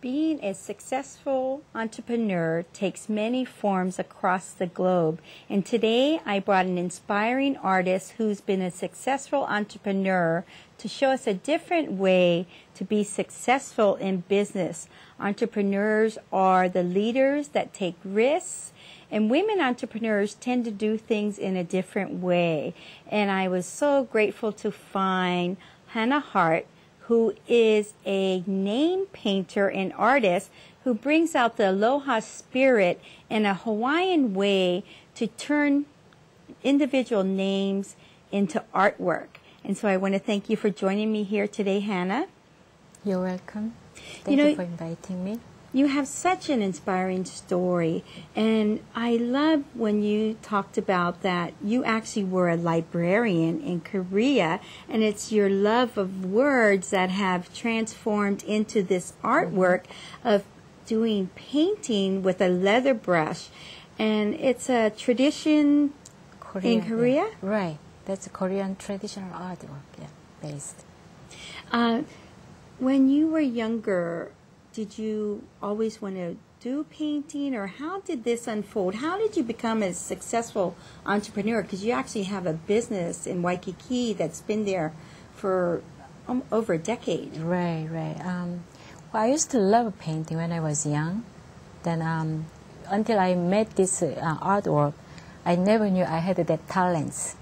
Being a successful entrepreneur takes many forms across the globe, and today I brought an inspiring artist who's been a successful entrepreneur to show us a different way to be successful in business. Entrepreneurs are the leaders that take risks, and women entrepreneurs tend to do things in a different way. And I was so grateful to find Hanna Heart, who is a name painter and artist who brings out the Aloha spirit in a Hawaiian way to turn individual names into artwork. And so I want to thank you for joining me here today, Hanna. You're welcome. Thank you for inviting me. You have such an inspiring story, and I love when you talked about that you actually were a librarian in Korea, and it's your love of words that have transformed into this artwork of doing painting with a leather brush. And it's a tradition in Korea? Yeah. Right. That's a Korean traditional artwork, based. When you were younger, did you always want to do painting, or how did this unfold? How did you become a successful entrepreneur? Because you actually have a business in Waikiki that's been there for over a decade. Right. Well, I used to love painting when I was young. Then until I made this artwork, I never knew I had that talents.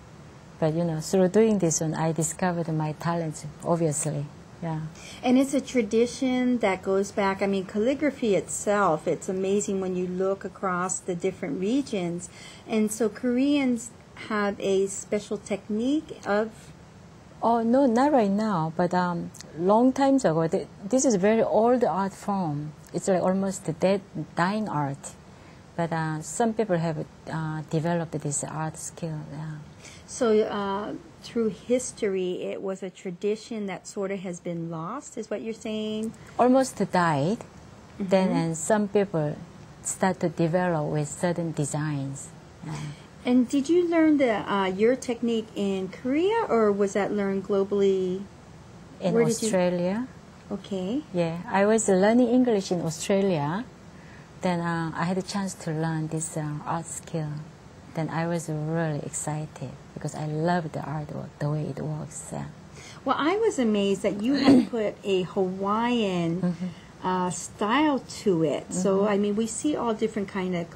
But, through doing this one, I discovered my talents, obviously. Yeah. And it's a tradition that goes back, calligraphy itself, it's amazing when you look across the different regions. And so Koreans have a special technique of... Oh, no, not right now, but long time ago, this is a very old art form. It's like almost dead, dying art. But some people have developed this art skill, yeah. So through history, it was a tradition that sort of has been lost, is what you're saying? Almost died. Mm-hmm. Then and some people start to develop with certain designs. And did you learn your technique in Korea, or was that learned globally? In Australia. Okay. Yeah, I was learning English in Australia. Then I had a chance to learn this art skill. Then I was really excited because I love the artwork, the way it works. Yeah. Well, I was amazed that you had put a Hawaiian style to it. Mm-hmm. So, we see all different kind of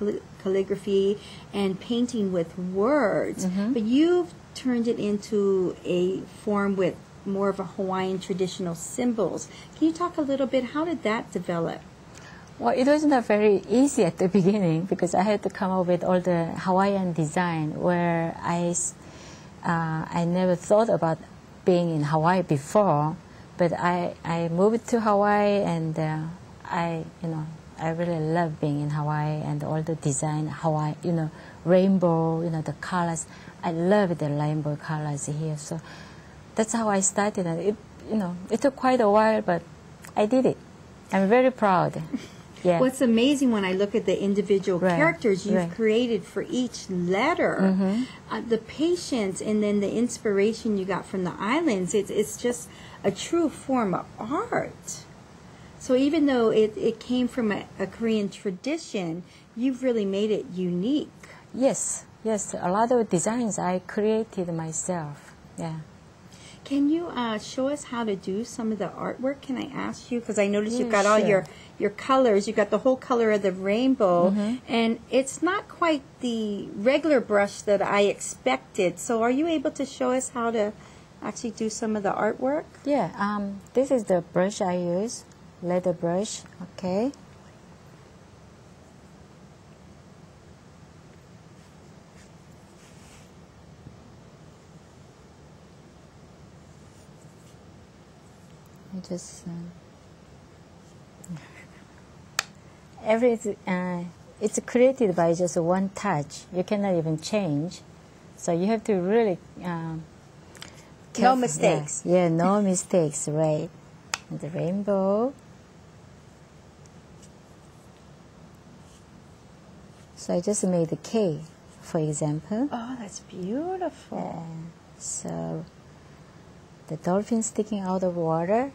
calligraphy and painting with words, but you've turned it into a form with more of a Hawaiian traditional symbols. Can you talk a little bit, how did that develop? Well, it was not very easy at the beginning because I had to come up with all the Hawaiian design where I never thought about being in Hawaii before, but I moved to Hawaii and I really love being in Hawaii and all the design, Hawaii, rainbow, the colors. I love the rainbow colors here. So that's how I started. And it took quite a while, but I did it. I'm very proud. Yeah. What's amazing when I look at the individual characters you've created for each letter, the patience and then the inspiration you got from the islands, it's just a true form of art. So even though it came from a Korean tradition, you've really made it unique. Yes, a lot of designs I created myself, yeah. Can you show us how to do some of the artwork? Can I ask you? Because I noticed you've got all your colors. You've got the whole color of the rainbow. And it's not quite the regular brush that I expected. So are you able to show us how to actually do some of the artwork? Yeah, this is the brush I use, leather brush, okay. Just it's created by just one touch. You cannot even change, so you have to really no mistakes. Yeah, no mistakes, right? And the rainbow. So I just made the K, for example. Oh, that's beautiful. So the dolphin sticking out of water.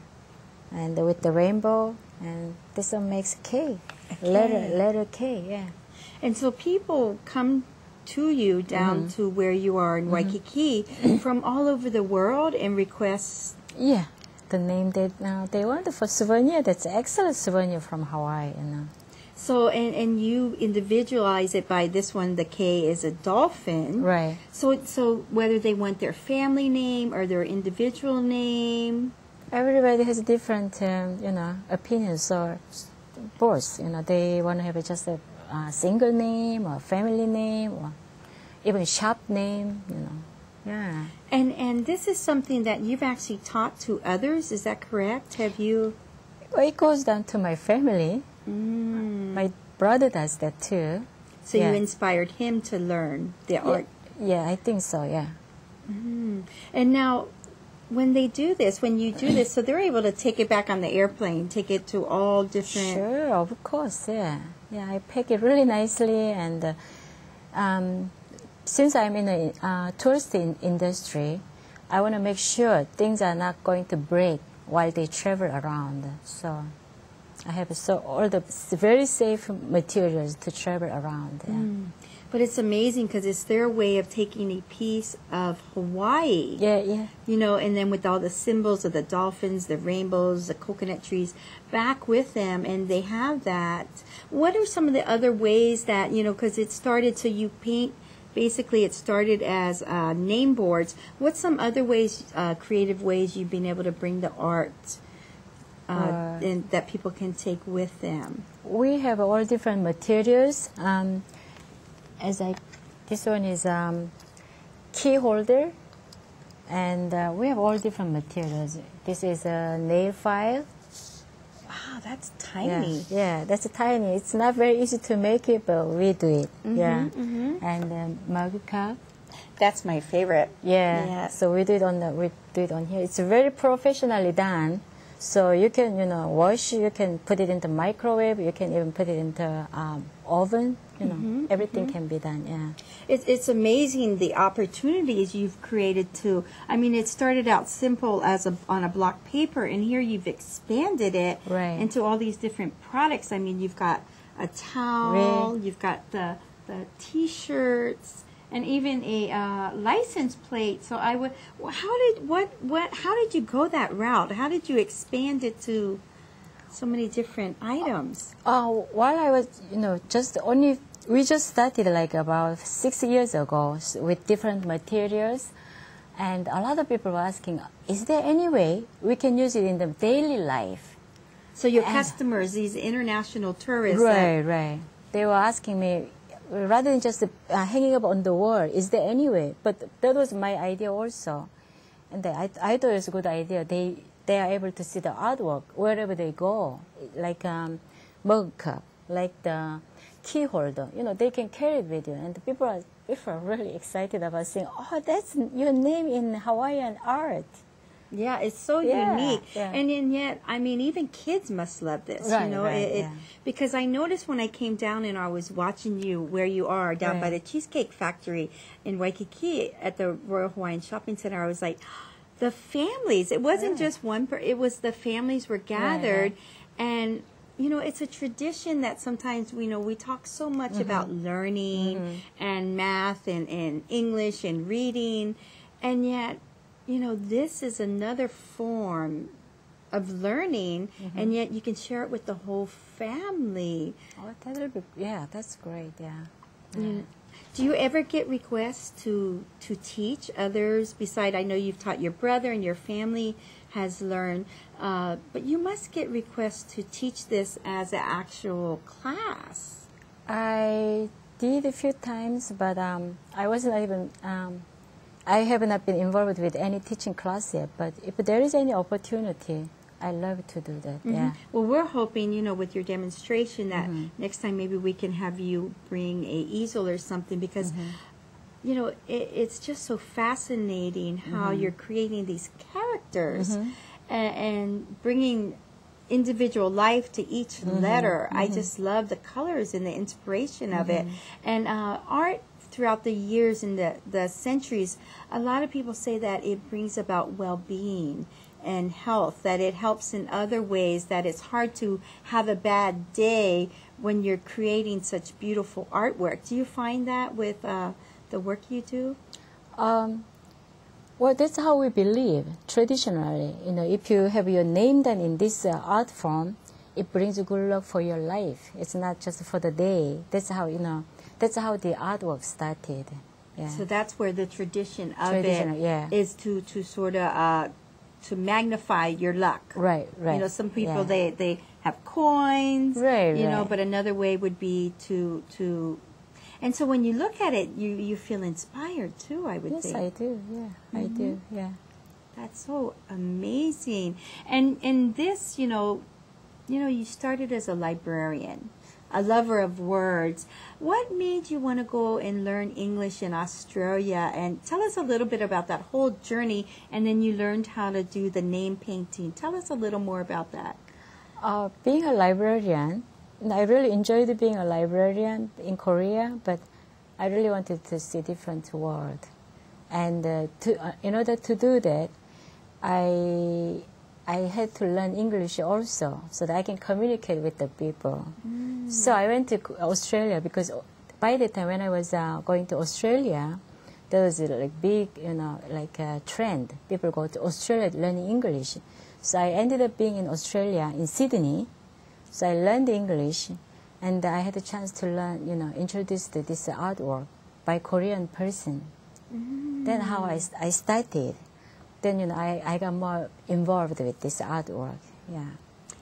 and with the rainbow, and this one makes K, letter K, yeah. And so people come to you down to where you are in Waikiki from all over the world and request. Yeah, the name they want for souvenir. That's excellent souvenir from Hawaii, So and you individualize it by this one. The K is a dolphin, right? So whether they want their family name or their individual name, everybody has different opinions or both. They want to have just a single name or family name or even shop name. Yeah. And this is something that you've actually taught to others. Is that correct? Have you? Well, it goes down to my family. My brother does that too. So you inspired him to learn the art. Yeah, I think so. Yeah. And now, when you do this, so they're able to take it back on the airplane, take it to all different. Sure, of course. Yeah. I pack it really nicely, and since I'm in the tourist industry, I want to make sure things are not going to break while they travel around. So I have all the very safe materials to travel around. Yeah. But it's amazing because it's their way of taking a piece of Hawaii. Yeah. And then with all the symbols of the dolphins, the rainbows, the coconut trees, back with them, and they have that. What are some of the other ways that, because it started, so you paint, basically it started as name boards. What's some other ways, creative ways you've been able to bring the art and that people can take with them? We have all different materials. This one is key holder, and we have all different materials. This is a nail file. Wow, that's tiny. Yeah, that's tiny. It's not very easy to make it, but we do it. And mug cup. That's my favorite. Yeah. So we do it on here. It's very professionally done. So you can wash. You can put it in the microwave. You can even put it in the oven. Everything can be done. Yeah. It's amazing the opportunities you've created too. I mean, it started out simple as on a block paper, and here you've expanded it into all these different products. I mean, you've got a towel, you've got the T-shirts, and even a license plate. So how did you go that route? How did you expand it to so many different items? While I was, we just started like about 6 years ago with different materials, and a lot of people were asking, is there any way we can use it in the daily life? So your customers, these international tourists. Right. They were asking me, rather than just hanging up on the wall, is there any way? But that was my idea also. And I thought it was a good idea. They are able to see the artwork wherever they go, like mug cup, like the key holder. They can carry it with you, and the people are really excited about saying, "Oh, that's your name in Hawaiian art." Yeah, it's so unique, and yet, I mean, even kids must love this. Because I noticed when I came down and I was watching you where you are down by the Cheesecake Factory in Waikiki at the Royal Hawaiian Shopping Center. I was like, the families. It wasn't just one. It was the families were gathered, and it's a tradition that sometimes we talk so much about learning and math and English and reading, and yet this is another form of learning, and yet you can share it with the whole family. Oh, that's great. Do you ever get requests to teach others? Besides, I know you've taught your brother and your family has learned, but you must get requests to teach this as an actual class. I did a few times, but I wasn't even. I have not been involved with any teaching class yet. But if there is any opportunity, I love to do that. Yeah. Well, we're hoping, with your demonstration that next time maybe we can have you bring a easel or something, because it's just so fascinating how you're creating these characters and bringing individual life to each letter. I just love the colors and the inspiration of it. And art throughout the years and the centuries, a lot of people say that it brings about well-being. and health, that it helps in other ways, that it's hard to have a bad day when you're creating such beautiful artwork. Do you find that with the work you do? Well, that's how we believe traditionally. You know, if you have your name done in this art form, it brings good luck for your life. It's not just for the day. That's how, you know, that's how the artwork started. Yeah. So that's where the tradition of it is to sort of to magnify your luck. Right. You know, some people they have coins. You know, but another way would be to. And so when you look at it, you feel inspired too, I would think. Yes, I do. Yeah, I do. Yeah. That's so amazing. And this, you know, you started as a librarian, a lover of words. What made you want to go and learn English in Australia? And tell us a little bit about that whole journey. And then you learned how to do the name painting. Tell us a little more about that. Being a librarian, I really enjoyed being a librarian in Korea, but I really wanted to see different world. And in order to do that, I had to learn English also, so that I can communicate with the people. So I went to Australia, because by the time when I was going to Australia, there was a big, a trend. People go to Australia learning English. So I ended up being in Australia, in Sydney. So I learned English, and I had a chance to learn, introduce this artwork by Korean person. Then how I started. Then, I got more involved with this artwork. Yeah.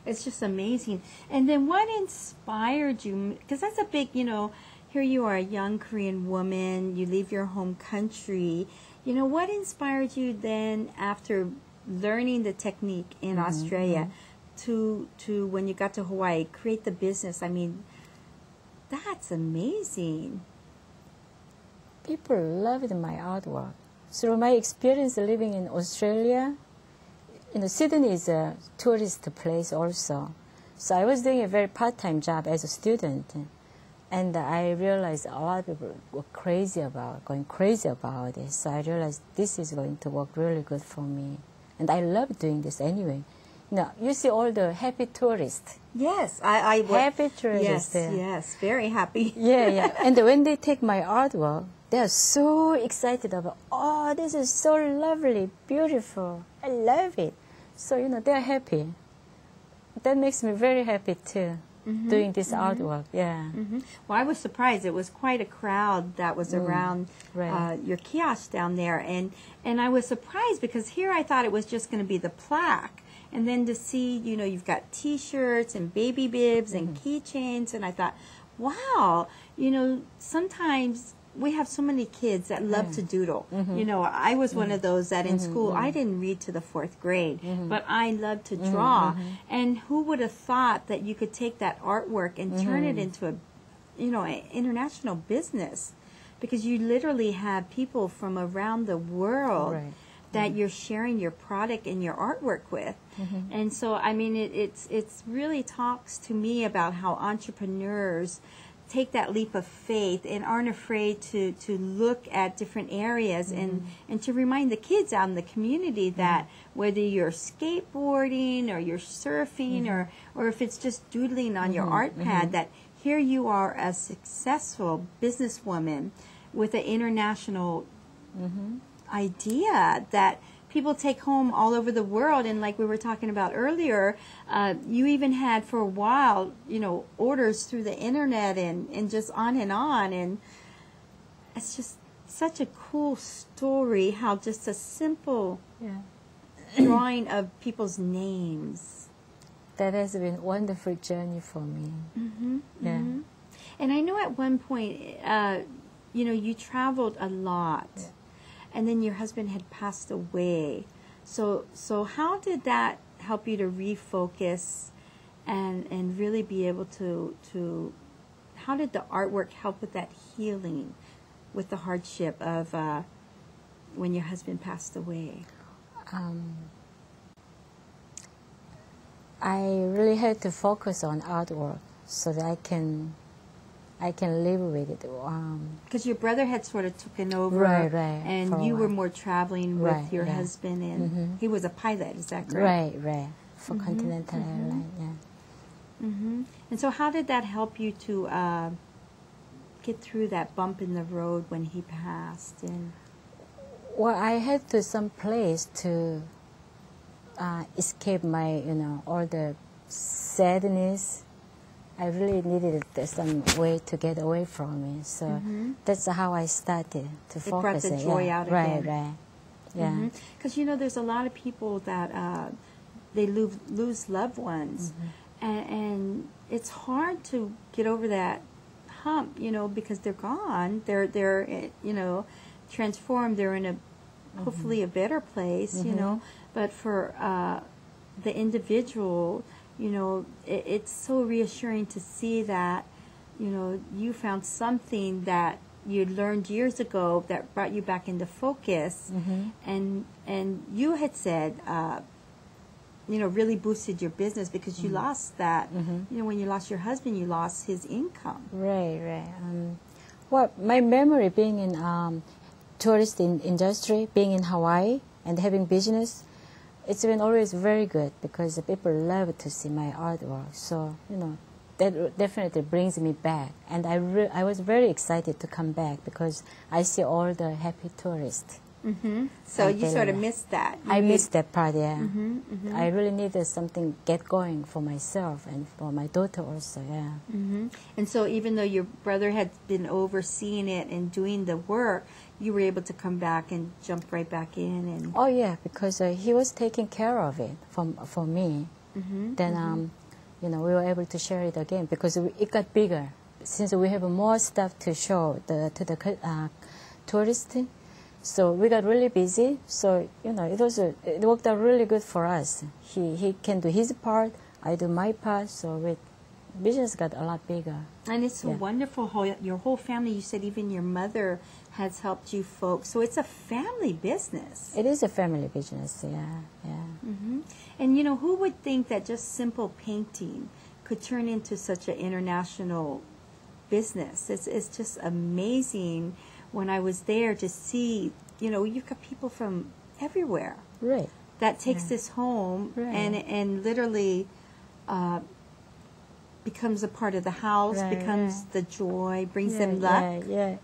It's just amazing. And then what inspired you? Because that's a big, here you are, a young Korean woman, you leave your home country. What inspired you then after learning the technique in Australia to when you got to Hawaii, create the business? I mean, that's amazing. People loved my artwork. Through my experience living in Australia, Sydney is a tourist place also. So I was doing a very part-time job as a student. And I realized a lot of people were going crazy about it. So I realized this is going to work really good for me. And I love doing this anyway. You see all the happy tourists. Yes, I happy tourists. Yes, very happy. Yeah. And when they take my artwork, they are so excited about, oh, this is so lovely, beautiful. I love it. So, they're happy. That makes me very happy too, doing this artwork. Yeah. Well, I was surprised. It was quite a crowd that was around your kiosk down there. And I was surprised because here I thought it was just going to be the plaque. And then to see, you've got T-shirts and baby bibs and keychains. And I thought, wow, sometimes we have so many kids that love to doodle. I was one of those that in school, I didn't read to the 4th grade, but I loved to draw. And who would have thought that you could take that artwork and turn it into an international business? Because you literally have people from around the world that you're sharing your product and your artwork with. And so, I mean, it's really talks to me about how entrepreneurs take that leap of faith and aren't afraid to look at different areas and to remind the kids out in the community that whether you're skateboarding or you're surfing or if it's just doodling on your art pad, that here you are a successful businesswoman with an international idea that people take home all over the world. And like we were talking about earlier, you even had for a while, orders through the internet and just on. And it's just such a cool story how just a simple drawing of people's names. That has been a wonderful journey for me. And I know at one point, you traveled a lot. And then your husband had passed away. So how did that help you to refocus and really be able to how did the artwork help with that healing, with the hardship of when your husband passed away? I really had to focus on artwork so that I can I can live with it. Because your brother had sort of taken over, right, and you were more traveling with your husband, and he was a pilot. Is that correct? Right. For Continental Airlines, yeah. And so, how did that help you to get through that bump in the road when he passed? And well, I had to some place to escape my, all the sadness. I really needed some way to get away from it. So that's how I started to focus. It brought the joy out again. Right. Yeah. Because, there's a lot of people that they lose loved ones. And it's hard to get over that hump, because they're gone. They're transformed. They're in hopefully a better place, But for the individual, it's so reassuring to see that, you found something that you learned years ago that brought you back into focus, and you had said, really boosted your business because you lost that. When you lost your husband, you lost his income. Right. Well, my memory being in tourist industry, being in Hawaii and having business, it's been always very good because the people love to see my artwork. So, that definitely brings me back. And I was very excited to come back because I see all the happy tourists. So you sort of missed that. I missed that part, yeah. I really needed something get going for myself and for my daughter also, yeah. And so even though your brother had been overseeing it and doing the work, you were able to come back and jump right back in. And oh, yeah, because he was taking care of it for me. Then, we were able to share it again because it got bigger. Since we have more stuff to show to the tourists, so we got really busy. So, it worked out really good for us. He can do his part, I do my part, so business got a lot bigger. And it's so wonderful how your whole family, you said even your mother has helped you folks. So it's a family business. It is a family business, yeah. And, who would think that just simple painting could turn into such an international business? It's just amazing when I was there to see, you've got people from everywhere. Right. That takes this home and literally becomes a part of the house, becomes the joy, brings them luck. Yeah.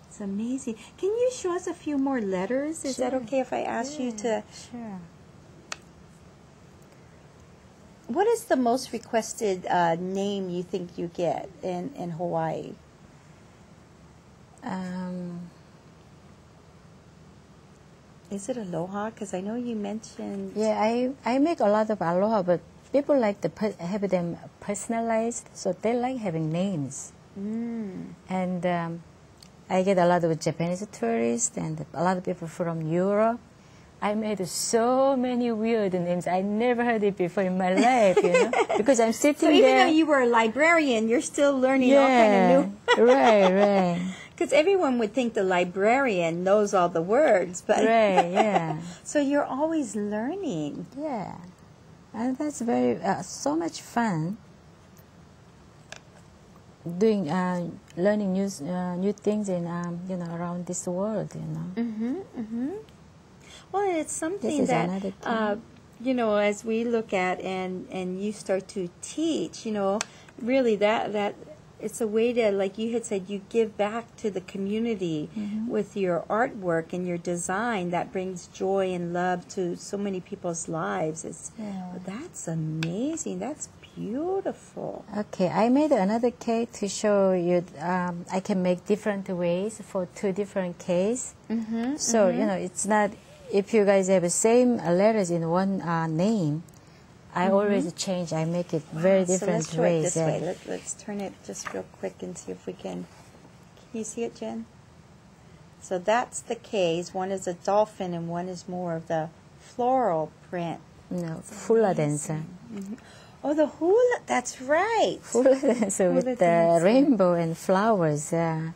It's amazing. Can you show us a few more letters? Is that okay if I ask you to? Sure. What is the most requested name you think you get in Hawaii? Is it Aloha? Because I know you mentioned... Yeah, I make a lot of Aloha, but people like to have them personalized, so they like having names. And I get a lot of Japanese tourists and a lot of people from Europe. I made so many weird names. I never heard it before in my life, because I'm sitting there. So even though you were a librarian, you're still learning all kind of new... Right. Because everyone would think the librarian knows all the words, but... Right, yeah. So you're always learning. Yeah. And that's very, so much fun. Doing, learning new things in, around this world, Well, it's something that, as we look at and you start to teach, really that it's a way to, like you had said, you give back to the community with your artwork and your design that brings joy and love to so many people's lives. That's amazing. That's beautiful. Okay, I made another cake to show you. I can make different ways for two different cakes. So, it's not... If you guys have the same letters in one name, I always change. I make it very different so let's ways. Show it this way. Let's turn it just real quick and see if we can. Can you see it, Jen? So that's the K's. One is a dolphin and one is more of the floral print. No, hula dancer. Oh, the hula. That's right. Hula dancer with the rainbow and flowers. That's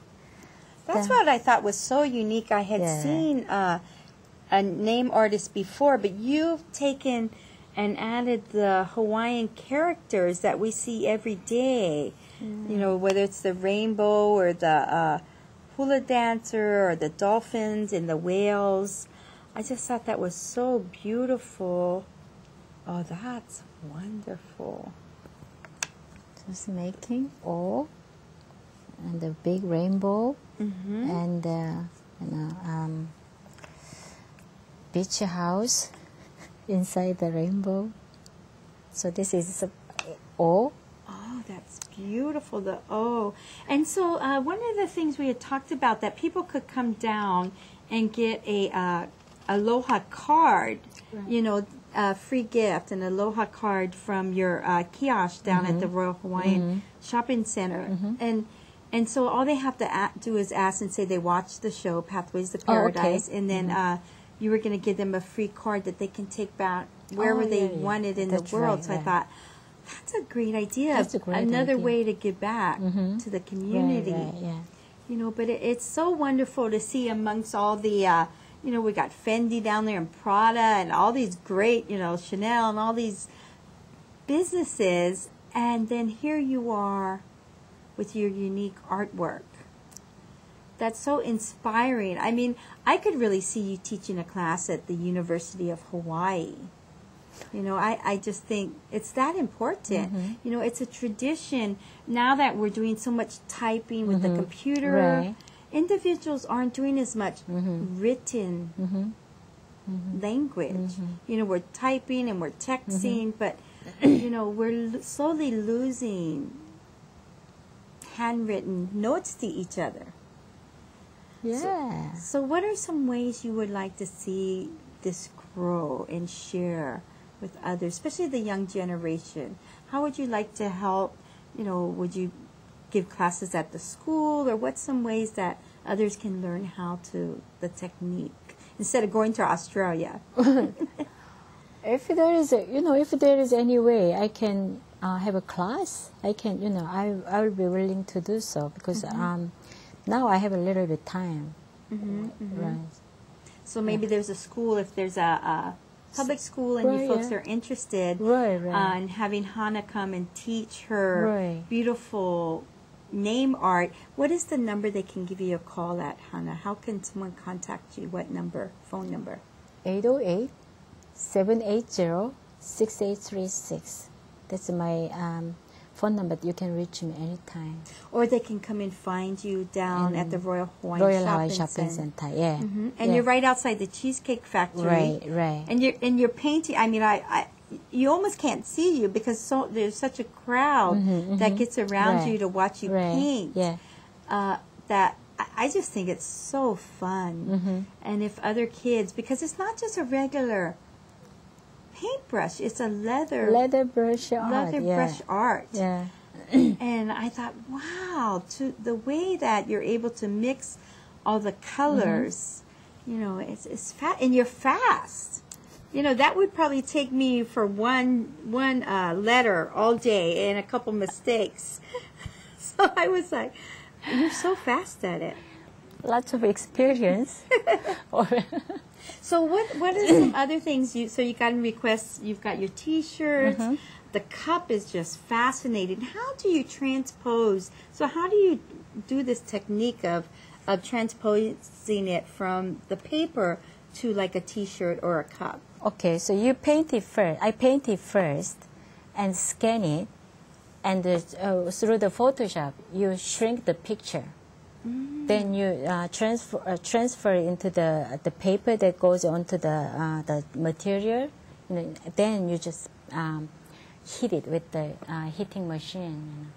what I thought was so unique. I had seen a name artist before, but you've taken and added the Hawaiian characters that we see every day. You know, whether it's the rainbow or the hula dancer or the dolphins and the whales. I just thought that was so beautiful. Oh, that's wonderful. Just making O and the big rainbow and beach house inside the rainbow. So this is O. Oh, that's beautiful, the O. And so one of the things we had talked about that people could come down and get a Aloha card, right. You know, free gift, an Aloha card from your Kiosh down at the Royal Hawaiian Shopping Center. And so all they have to do is ask and say they watched the show, Pathways to Paradise, and then you were going to give them a free card that they can take back wherever they wanted in that's the world. Right, so I thought, that's a great idea. That's a great Another idea. way to give back to the community. Right, you know, but it's so wonderful to see amongst all the, you know, we got Fendi down there and Prada and all these great, you know, Chanel and all these businesses. And then here you are with your unique artwork. That's so inspiring. I mean, I could really see you teaching a class at the University of Hawaii. You know, I just think it's that important. You know, it's a tradition. Now that we're doing so much typing with the computer, right. Individuals aren't doing as much written language. You know, we're typing and we're texting, but, you know, we're slowly losing handwritten notes to each other. Yeah. So what are some ways you would like to see this grow and share with others, especially the young generation? How would you like to help? You know, would you give classes at the school, or what's some ways that others can learn how to, the technique, instead of going to Australia? If there is, if there is any way I can have a class, I can, I will be willing to do so, because now I have a little bit time. Right. So maybe there's a school, if there's a public school and you folks are interested in having Hanna come and teach her beautiful name art. What is the number they can give you a call at, Hanna? How can someone contact you? What number? Phone number? 808-780-6836. That's my phone number. You can reach me anytime. Or they can come and find you down at the Royal Hawaiian Shopping Center. Yeah. And you're right outside the Cheesecake Factory. Right. And you're painting. I mean, you almost can't see you because there's such a crowd that gets around you to watch you paint. Yeah. That I just think it's so fun. And if other kids, because it's not just a regular paintbrush, it's a leather brush art. Yeah. And I thought, wow, to the way that you're able to mix all the colors, you know, it's fast, and you're fast. You know, that would probably take me for one letter all day and a couple mistakes. So I was like, you're so fast at it. Lots of experience. So what are some other things so you got in requests? You've got your T-shirts. The cup is just fascinating. How do you transpose? So how do you do this technique of transposing it from the paper to like a T-shirt or a cup? Okay, so you paint it first. I paint it first and scan it, and through the Photoshop you shrink the picture. Then you transfer it into the paper that goes onto the material. Then you just heat it with the heating machine.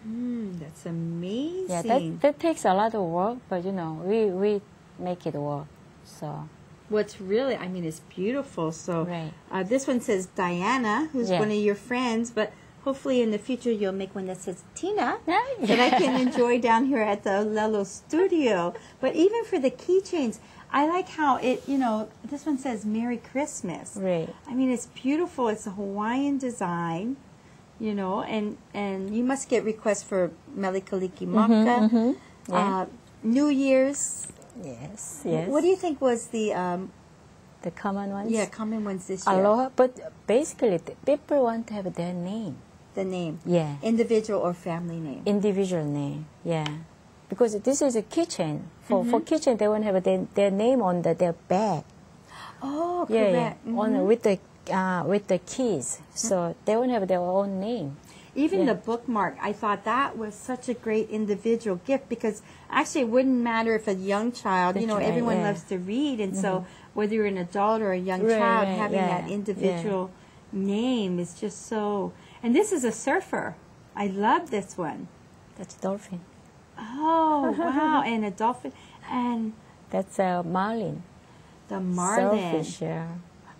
That's amazing. Yeah, that takes a lot of work, but we make it work. So what's really, I mean, it's beautiful. So this one says Diana, who's one of your friends, but hopefully in the future you'll make one that says Tina that I can enjoy down here at the Olelo studio. But even for the keychains, I like how it, this one says Merry Christmas. Right. I mean, it's beautiful. It's a Hawaiian design, and you must get requests for Melikaliki Maka, New Year's. Yes. What do you think was the common ones? Yeah, common ones this year. Aloha, but basically people want to have their name. the name. Yeah. Individual or family name. Individual name, yeah. Because this is a keychain. For keychain, they won't have their name on their bag. Oh, Yeah, correct. yeah. On with the keys, so they won't have their own name. Even the bookmark, I thought that was such a great individual gift because actually it wouldn't matter if a young child, That's right, everyone yeah. loves to read, and so whether you're an adult or a young child, having that individual name is just so. And this is a surfer. I love this one. That's dolphin. Oh, wow. And a dolphin. And That's a marlin. the marlin. Starfish, yeah.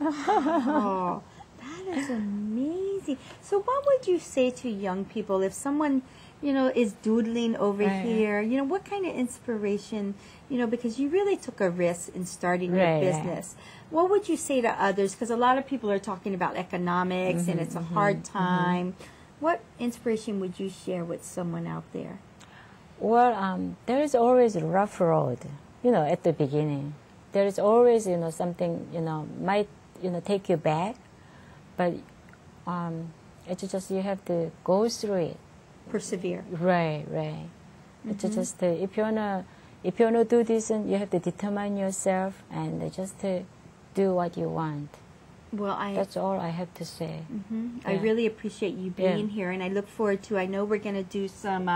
Oh, that is amazing. So what would you say to young people if someone, is doodling over here? What kind of inspiration, because you really took a risk in starting your business. What would you say to others? Because a lot of people are talking about economics and it's a hard time. What inspiration would you share with someone out there? Well, there is always a rough road, at the beginning. There is always, something, might, take you back. But it's just you have to go through it. Persevere. Right. It's just if you wanna do this, and you have to determine yourself and just do what you want. Well, that's all I have to say. I really appreciate you being here, and I look forward to. I know we're going to do some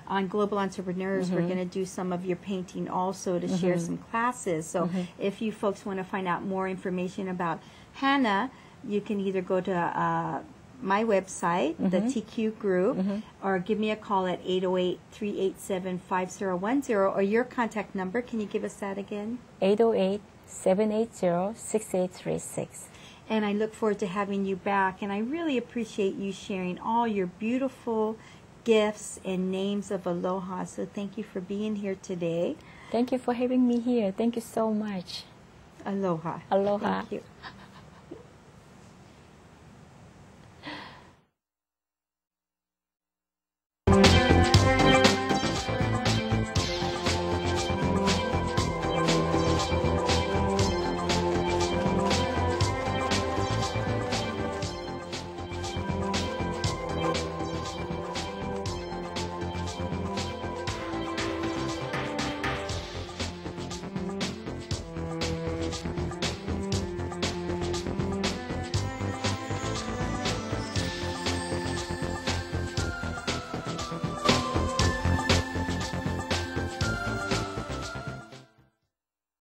on Global Entrepreneurs. We're going to do some of your painting also to share some classes. So if you folks want to find out more information about Hanna, you can either go to my website, the TQ Group, or give me a call at 808-387-5010, or your contact number. Can you give us that again? 808-780-6836. And I look forward to having you back. And I really appreciate you sharing all your beautiful gifts and names of Aloha. So thank you for being here today. Thank you for having me here. Thank you so much. Aloha. Aloha. Thank you.